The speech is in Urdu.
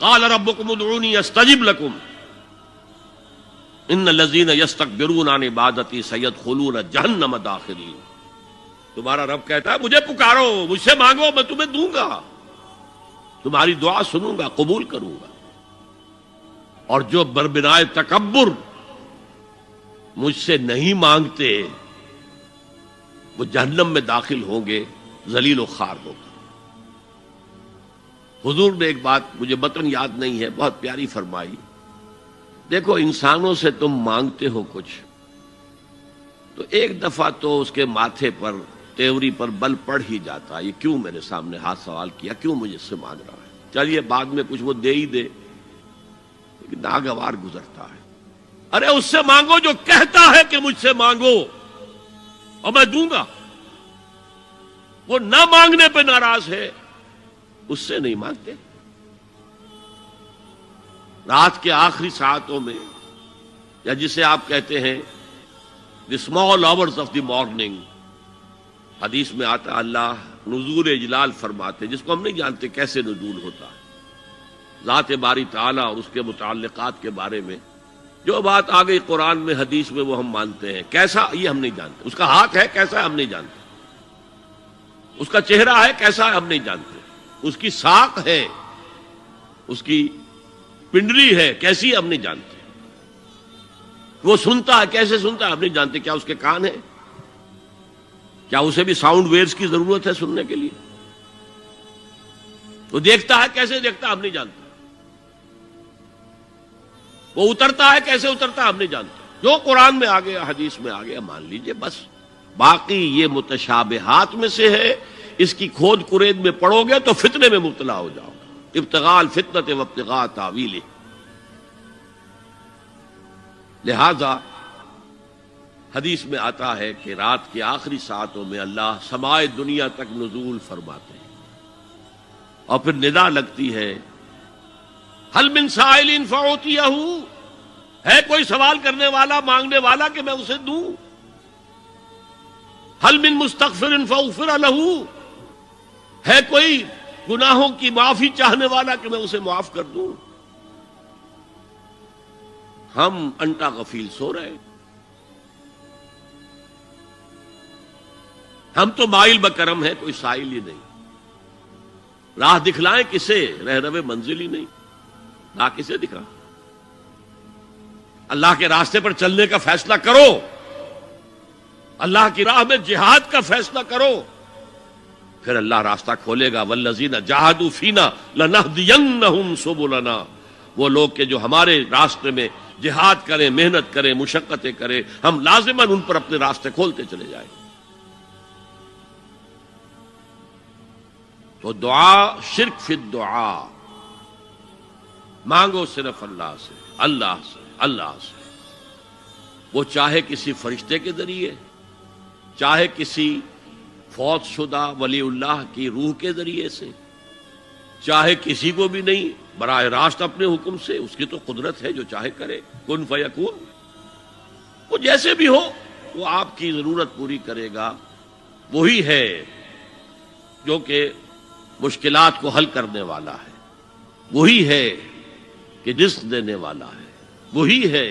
قال ربکم ادعونی استجب لکم ان الذین یستکبرون عن عبادتی سیدخلون جہنم داخرین. تمہارا رب کہتا ہے مجھے پکارو، مجھ سے مانگو، میں تمہیں دوں گا، تمہاری دعا سنوں گا، قبول کروں گا. اور جو بربنائے تکبر مجھ سے نہیں مانگتے وہ جہنم میں داخل ہوں گے، ذلیل و خوار ہو کر. حضور نے ایک بات مجھے متن یاد نہیں ہے، بہت پیاری فرمائی. دیکھو انسانوں سے تم مانگتے ہو کچھ تو ایک دفعہ تو اس کے ماتھے پر تیوری پر بل پڑ ہی جاتا ہے، یہ کیوں میرے سامنے ہاتھ سوال کیا، کیوں مجھے اس سے مانگ رہا ہے، چلیے بعد میں کچھ وہ دے ہی دے، لیکن ناگوار گزرتا ہے. ارے اس سے مانگو جو کہتا ہے کہ مجھ سے مانگو اور میں دوں گا. وہ نہ مانگنے پہ ناراض ہے، اس سے نہیں مانگتے. رات کے آخری ساعتوں میں، یا جسے آپ کہتے ہیں the small hours of the morning, حدیث میں آتا اللہ نزول اجلال فرماتے، جس کو ہم نہیں جانتے کیسے نزول ہوتا ہے. ذات باری تعالیٰ اور اس کے متعلقات کے بارے میں جو بات آ گئی قرآن میں حدیث میں وہ ہم مانتے ہیں. کیسا یہ ہم نہیں جانتے، اس کا ہاتھ ہے کیسا ہے ہم نہیں جانتے، اس کا چہرہ ہے کیسا ہے ہم نہیں جانتے، اس کی ساق ہے، اس کی پنڈلی ہے کیسی ہم نہیں جانتے، وہ سنتا ہے کیسے سنتا ہے ہم نہیں جانتے، کیا اس کے کان ہیں، کیا اسے بھی ساؤنڈ ویوز کی ضرورت ہے سننے کے لیے، وہ دیکھتا ہے کیسے دیکھتا ہے ہم نہیں جانتے، وہ اترتا ہے کیسے اترتا ہے ہم نہیں جانتے. جو قرآن میں آ گیا حدیث میں آ گیا مان لیجئے بس. باقی یہ متشابہات میں سے ہے، اس کی کھود کرید میں پڑو گے تو فتنے میں مبتلا ہو جاؤ گے. ابتغاء الفتنة وابتغاء تاویلہ. لہذا حدیث میں آتا ہے کہ رات کے آخری ساعتوں میں اللہ سمائے دنیا تک نزول فرماتے ہیں اور پھر ندا لگتی ہے حل من سائل فاعطیہ، ہے کوئی سوال کرنے والا مانگنے والا کہ میں اسے دوں. حل من مستغفر فاغفر لہ، ہے کوئی گناہوں کی معافی چاہنے والا کہ میں اسے معاف کر دوں. ہم انٹا غفیل سو رہے، ہم تو مائل بکرم ہے، کوئی سائل ہی نہیں. راہ دکھلائیں کسے، رہنو منزل ہی نہیں، راہ کسے دکھا. اللہ کے راستے پر چلنے کا فیصلہ کرو، اللہ کی راہ میں جہاد کا فیصلہ کرو، پھر اللہ راستہ کھولے گا. والذین جاہدوا فینا لنہدینہم سبلنا. وہ لوگ کہ جو ہمارے راستے میں جہاد کریں، محنت کریں، مشقتیں کریں، ہم لازماً ان پر اپنے راستے کھولتے چلے جائیں. تو دعا شرک فی الدعا، مانگو صرف اللہ سے، اللہ سے، اللہ سے. وہ چاہے کسی فرشتے کے ذریعے، چاہے کسی فوت شدہ ولی اللہ کی روح کے ذریعے سے، چاہے کسی کو بھی نہیں، براہ راست اپنے حکم سے. اس کی تو قدرت ہے، جو چاہے کرے. کن فیکون. وہ جیسے بھی ہو وہ آپ کی ضرورت پوری کرے گا. وہی ہے جو کہ مشکلات کو حل کرنے والا ہے، وہی ہے کہ رزق دینے والا ہے، وہی ہے